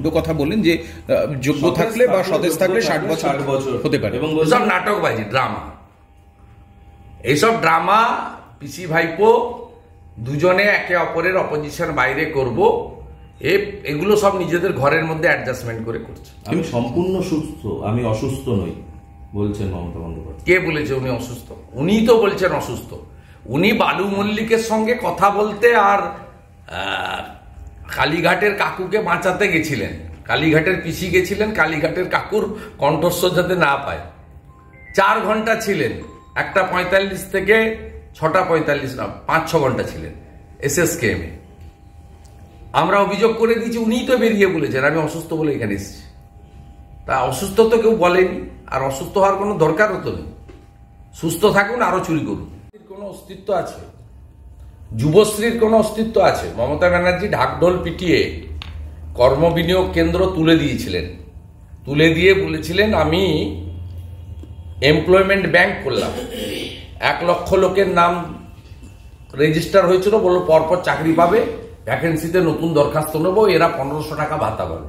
দুটো কথা বললেন যে যোগ্য থাকলে বা সতেজ থাকলে 60 বছর হতে পারে, এবং সব নাটকবাজি, ড্রামা। এইসব ড্রামা পিসি ভাইপো দুজনে একে অপরের অপোজিশন বাইরে করব, এগুলো সব নিজেদের ঘরের মধ্যে অ্যাডজাস্টমেন্ট করে করছে। আমি সম্পূর্ণ সুস্থ, আমি অসুস্থ নই বলছেন মমতা বন্দ্যোপাধ্যায়। কে বলেছে উনি অসুস্থ? উনিই তো বলছেন অসুস্থ। উনি বালু মল্লিকের সঙ্গে কথা বলতে আর কালীঘাটের কাকুকে বাঁচাতে গেছিলেন। কালীঘাটের পিসি গেছিলেন কালীঘাটের কাকুর কণ্ঠস্বর যাতে না পায়। 4 ঘন্টা ছিলেন, 1:45 থেকে 6:45 না 5-6 ঘন্টা ছিলেন SSKM-এ। আমরা অভিযোগ করে দিয়েছি, উনিই তো বেরিয়ে বলেছেন আমি অসুস্থ বলে এখানে এসেছি। তা অসুস্থ তো কেউ বলেনি, আর অসুস্থ হওয়ার কোনো দরকারও তো নেই। সুস্থ থাকুন, আরো চুরি করুন। কোনো অস্তিত্ব আছে? যুবশ্রীর কোনো অস্তিত্ব আছে? মমতা ব্যানার্জি ঢাকঢোল পিটিয়ে কর্মবিনিয়োগ কেন্দ্র তুলে দিয়েছিলেন, তুলে দিয়ে বলেছিলেন আমি এমপ্লয়মেন্ট ব্যাংক করলাম। 1 লক্ষ লোকের নাম রেজিস্টার হয়েছিল, বললো পরপর চাকরি পাবে, ভ্যাকেন্সিতে নতুন দরখাস্ত নেবো, এরা 1500 টাকা ভাতা পাবে।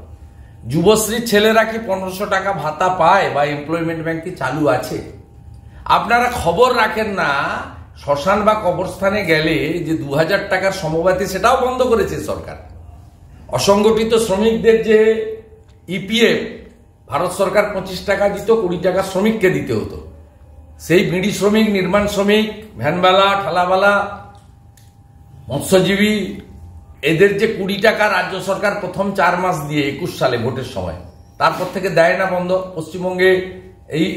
যুবশ্রীর ছেলেরা কি 1500 টাকা ভাতা পায় বা এমপ্লয়মেন্ট ব্যাংক কি চালু আছে? আপনারা খবর রাখেন না, শ্মশান বা কবরস্থানে গেলে যে 2000 টাকার সমবাতি সেটাও বন্ধ করেছে সরকার। অসংগঠিত শ্রমিকদের যে EPF ভারত সরকার 25 টাকা দিত, 20 টাকা শ্রমিককে দিতে হতো। সেই বিড়ি শ্রমিক, নির্মাণ শ্রমিক, ভ্যানবালা, ঠালাবালা, মৎস্যজীবী, এদের যে 20 টাকা রাজ্য সরকার প্রথম 4 মাস দিয়ে 21 সালে ভোটের সময়, তারপর থেকে দেয় না, বন্ধ। পশ্চিমবঙ্গে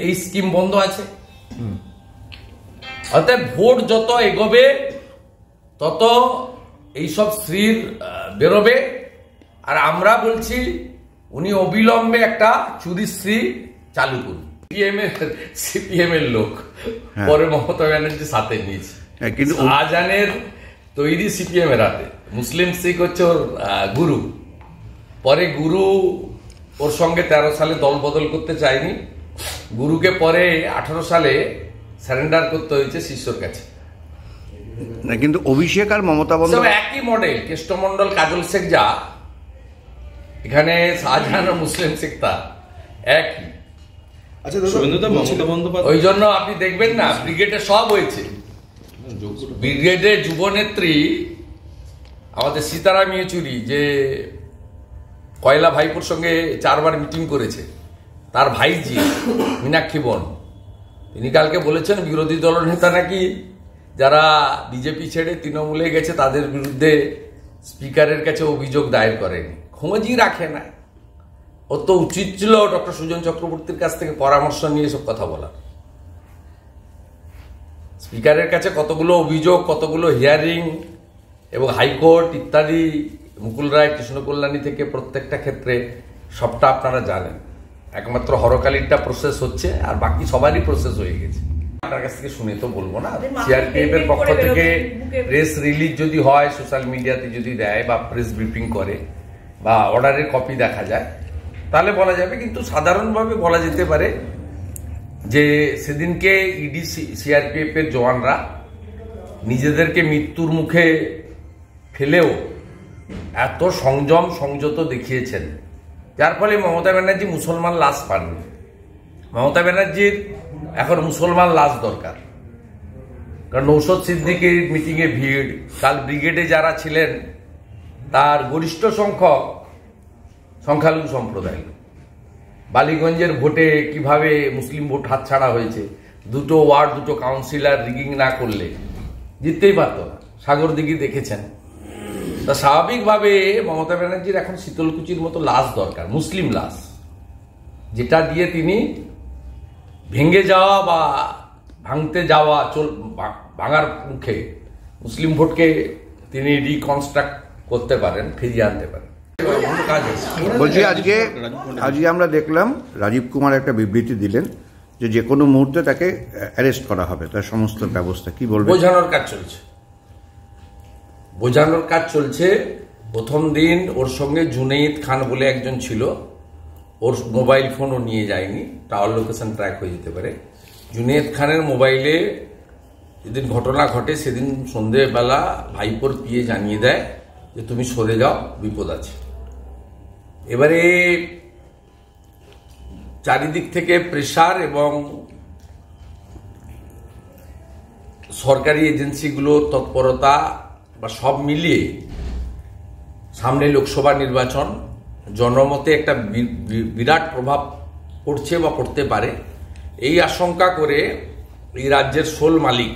এই স্কিম বন্ধ আছে। অর্থাৎ ভোট যত এগোবে তত এইসব শ্রীর বেরোবে। আর আমরা বলছি উনি অবিলম্বে একটা চুরিশ্রী চালু করুন। সিপিএম এর লোক পরে মমতা ব্যানার্জির সাথে নিয়েছে, কিন্তু শাহজাহানের তৈরি সিপিএম এর হাতে। মুসলিম শিখ হচ্ছে ওর গুরু। পরে গুরু ওর সঙ্গে 13 সালে দল বদল করতে চায়নি। গুরুকে পরে 18 সালে সারেন্ডার করতে হয়েছে শিষ্যর কাছে। কিন্তু অভিষেক আর মমতা বন্দ্যোপাধ্যায় একই মডেল, কেষ্টমন্ডল, কাজল শেখ, যা এখানে শাহজাহান আর মুসলিম শেখ তা একই। ওই জন্য আপনি দেখবেন না ব্রিগেডে সব হয়েছে। ব্রিগেডের যুবনেত্রী আমাদের সীতারাম ইয়েচুরি, যে কয়লা ভাইপোর সঙ্গে 4 বার মিটিং করেছে, তার ভাইজি মীনাক্ষী বোন, তিনি কালকে বলেছেন বিরোধী দলনেতা নাকি যারা বিজেপি ছেড়ে তৃণমূলে গেছে তাদের বিরুদ্ধে স্পিকারের কাছে অভিযোগ দায়ের করেনি, খোঁজই রাখে না। ও তো উচিত ছিল ডক্টর সুজন চক্রবর্তীর কাছ থেকে পরামর্শ নিয়ে সব কথা বলার। স্পিকারের কাছে কতগুলো অভিযোগ, কতগুলো হিয়ারিং এবং হাইকোর্ট ইত্যাদি, মুকুল রায়, কৃষ্ণ কল্যাণী থেকে প্রত্যেকটা ক্ষেত্রে সবটা আপনারা জানেন। একমাত্র হরকালিরটা প্রসেস হচ্ছে, আর বাকি সবারই প্রসেস হয়ে গেছে। আপনার কাছ থেকে শুনে তো বলবো না। সিআরপিএফ এর পক্ষ থেকে প্রেস রিলিজ যদি হয়, সোশ্যাল মিডিয়াতে যদি দেয় বা প্রেস ব্রিফিং করে বা অর্ডারের কপি দেখা যায়, তাহলে বলা যাবে। কিন্তু সাধারণভাবে বলা যেতে পারে যে সেদিনকে ইডি সিআরপিএফ এর জওয়ানরা নিজেদেরকে মৃত্যুর মুখে ফেলেও এত সংযম সংযত দেখিয়েছেন, যার ফলে মমতা ব্যানার্জি মুসলমান লাশ পাননি। মমতা ব্যানার্জির এখন মুসলমান লাশ দরকার, কারণ নৌশদ সিদ্দিকীর মিটিংয়ে ভিড়, কাল ব্রিগেডে যারা ছিলেন তার গরিষ্ঠ সংখ্যক সংখ্যালঘু সম্প্রদায়। বালিগঞ্জের ভোটে কিভাবে মুসলিম ভোট হাতছাড়া হয়েছে, 2টো ওয়ার্ড 2টো কাউন্সিলর রিগিং না করলে জিততেই পারত না। সাগরদিঘি দেখেছেন। তা স্বাভাবিকভাবে মমতা ব্যানার্জির এখন শীতলকুচির মতো লাশ দরকার, মুসলিম লাশ, যেটা দিয়ে তিনি ভেঙে যাওয়া বা ভাঙতে যাওয়া ভাঙার মুখে মুসলিম ভোটকে তিনি রিকনস্ট্রাক্ট করতে পারেন, ফিরিয়ে আনতে পারেন। বলছি আজকে আমরা দেখলাম রাজীব কুমার একটা বিবৃতি দিলেন যে কোনো মুহূর্তে তাকে অ্যারেস্ট করা হবে, তার সমস্ত ব্যবস্থা। কি বলবেন? বোঝানোর কাজ চলছে। প্রথম দিন ওর সঙ্গে জুনেইদ খান বলে একজন ছিল, ওর মোবাইল ফোনও নিয়ে যায়নি, টাওয়ার লোকেশন ট্র্যাক হয়ে যেতে পারে। জুনেইদ খানের মোবাইলে যেদিন ঘটনা ঘটে সেদিন সন্ধেবেলা ভাইপোর পিয়ে জানিয়ে দেয় যে তুমি সরে যাও, বিপদ আছে। এবারে চারিদিক থেকে প্রেসার এবং সরকারি এজেন্সিগুলোর তৎপরতা বা সব মিলিয়ে সামনে লোকসভা নির্বাচন, জনমতে একটা বিরাট প্রভাব পড়ছে বা পড়তে পারে, এই আশঙ্কা করে এই রাজ্যের সোল মালিক,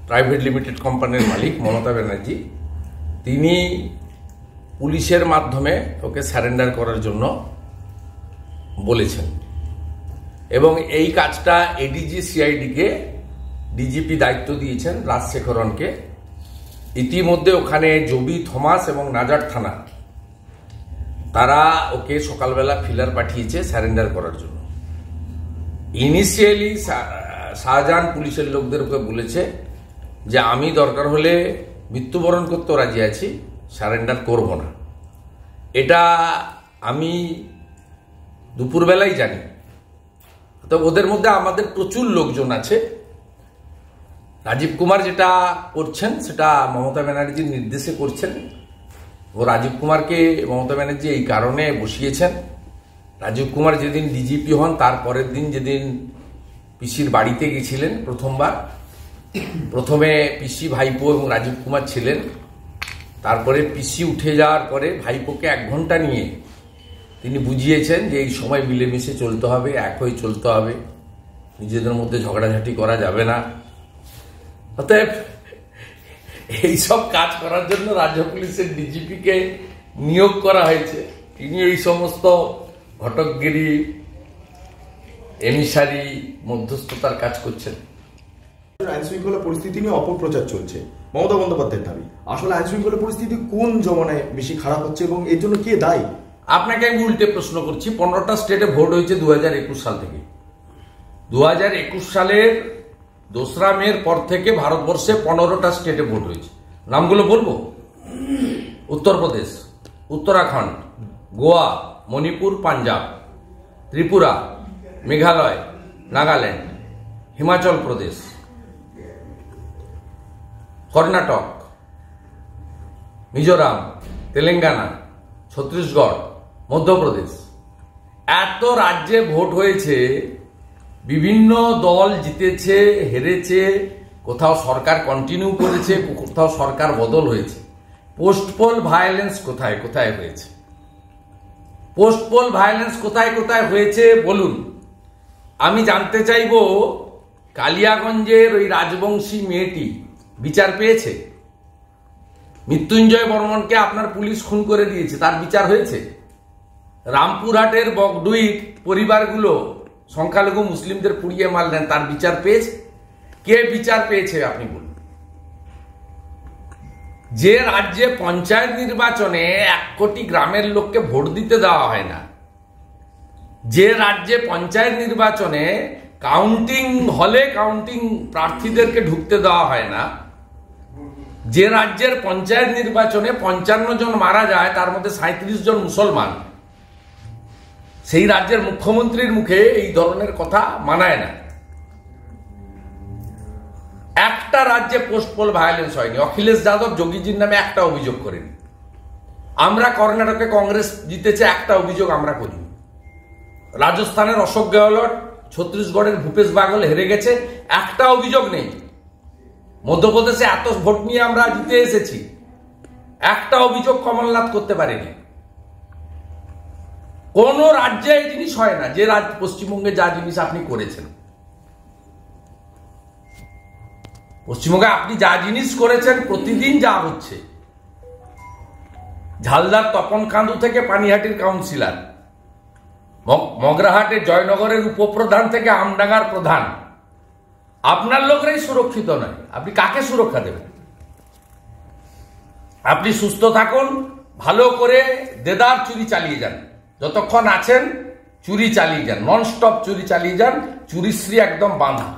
প্রাইভেট লিমিটেড কোম্পানির মালিক মমতা ব্যানার্জি, তিনি পুলিশের মাধ্যমে ওকে সারেন্ডার করার জন্য বলেছেন এবং এই কাজটা এডিজি সিআইডিকে ডিজিপি দায়িত্ব দিয়েছেন রাজশেখরনকে। ইতিমধ্যে ওখানে জবি, থমাস এবং নাজার থানা তারা ওকে সকালবেলা ফিলার পাঠিয়েছে সারেন্ডার করার জন্য। ইনিশিয়ালি শাহজাহান পুলিশের লোকদের ওকে বলেছে যে আমি দরকার হলে মৃত্যুবরণ করতেও রাজি আছি, সারেন্ডার করব না। এটা আমি দুপুরবেলায় জানি। তো ওদের মধ্যে আমাদের প্রচুর লোকজন আছে। রাজীব কুমার যেটা করছেন সেটা মমতা ব্যানার্জির নির্দেশে করছেন। ও রাজীব কুমারকে মমতা ব্যানার্জি এই কারণে বসিয়েছেন। রাজীব কুমার যেদিন ডিজিপি হন তার পরের দিন যেদিন পিসির বাড়িতে গেছিলেন প্রথমবার, প্রথমে পিসি, ভাইপো এবং রাজীব কুমার ছিলেন। তারপরে পিসি উঠে যাওয়ার পরে ভাইপোকে 1 ঘন্টা নিয়ে তিনি বুঝিয়েছেন যে এই সময় মিলেমিশে চলতে হবে, এক হয়ে চলতে হবে, নিজেদের মধ্যে ঝগড়াঝাটি করা যাবে না। অতএব এইসব কাজ করার জন্য রাজ্য পুলিশের ডিজিপিকে নিয়োগ করা হয়েছে। তিনি এই সমস্ত ঘটকগিরি, এমিসারি, মধ্যস্থতার কাজ করছেন। আইন শৃঙ্খলা পরিস্থিতি নিয়ে অপপ্রচার চলছে মমতা বন্দ্যোপাধ্যায়ের দাবি। আসলে আইন শৃঙ্খলা পরিস্থিতি কোন জমানায় বেশি খারাপ হচ্ছে এবং এর জন্য কে দায়ী? আপনাকে আমি উল্টে প্রশ্ন করছি। 15টা স্টেটে ভোট হয়েছে 2021 সাল থেকে। 2021 সালের 2রা মের পর থেকে ভারতবর্ষে 15টা স্টেটে ভোট হয়েছে। নামগুলো বলবো: উত্তরপ্রদেশ, উত্তরাখণ্ড, গোয়া, মণিপুর, পাঞ্জাব, ত্রিপুরা, মেঘালয়, নাগাল্যান্ড, হিমাচল প্রদেশ, কর্ণাটক, মিজোরাম, তেলেঙ্গানা, ছত্তিশগড়, মধ্যপ্রদেশ। এত রাজ্যে ভোট হয়েছে। বিভিন্ন দল জিতেছে, হেরেছে, কোথাও সরকার কন্টিনিউ করেছে, কোথাও সরকার বদল হয়েছে। পোস্টপোল ভায়োলেন্স কোথায় কোথায় হয়েছে? পোস্টপোল ভায়োলেন্স কোথায় কোথায় হয়েছে বলুন। আমি জানতে চাইব, কালিয়াগঞ্জের ওই রাজবংশী মেয়েটি বিচার পেয়েছে? মৃত্যুঞ্জয় বর্মনকে আপনার পুলিশ খুন করে দিয়েছে, তার বিচার হয়েছে? রামপুরহাটের বগডুইর পরিবারগুলো সংখ্যালঘু মুসলিমদের পুড়িয়ে মারলেন, তার বিচার পেয়েছে? কে বিচার পেয়েছে আপনি বলুন। যে রাজ্যে পঞ্চায়েত নির্বাচনে 1 কোটি গ্রামের লোককে ভোট দিতে দেওয়া হয় না, যে রাজ্যে পঞ্চায়েত নির্বাচনে কাউন্টিং হলে কাউন্টিং প্রার্থীদেরকে ঢুকতে দেওয়া হয় না, যে রাজ্যের পঞ্চায়েত নির্বাচনে 55 জন মারা যায়, তার মধ্যে 37 জন মুসলমান, সেই রাজ্যের মুখ্যমন্ত্রীর মুখে এই ধরনের কথা মানায় না। একটা রাজ্যে পোস্টপোল ভায়োলেন্স হয়নি। অখিলেশ যাদব যোগীজির নামে একটা অভিযোগ করেনি। আমরা কর্ণাটকে কংগ্রেস জিতেছে, একটা অভিযোগ আমরা করিনি। রাজস্থানের অশোক গেহলট, ছত্তিশগড়ের ভূপেশ বাঘেল হেরে গেছে, একটা অভিযোগ নেই। মধ্যপ্রদেশে এত ভোট নিয়ে আমরা জিতে এসেছি, একটা অভিযোগ কমলনাথ করতে পারেনি। কোন রাজ্যে এই জিনিস হয় না, যে রাজ্য পশ্চিমবঙ্গে যা জিনিস আপনি করেছেন। পশ্চিমবঙ্গে আপনি যা জিনিস করেছেন, প্রতিদিন যা হচ্ছে, ঝালদার তপন কান্দু থেকে পানিহাটির কাউন্সিলর, মগরাহাটের জয়নগরের উপপ্রধান থেকে আমডাঙ্গার প্রধান, আপনার লোকরাই সুরক্ষিত নয়। আপনি কাকে সুরক্ষা দেবেন? আপনি সুস্থ থাকুন, ভালো করে দেদার চুরি চালিয়ে যান, যতক্ষণ আছেন চুরি চালিয়ে যান, নন স্টপ চুরি চালিয়ে যান, চুরিশ্রী একদম বাঁধা।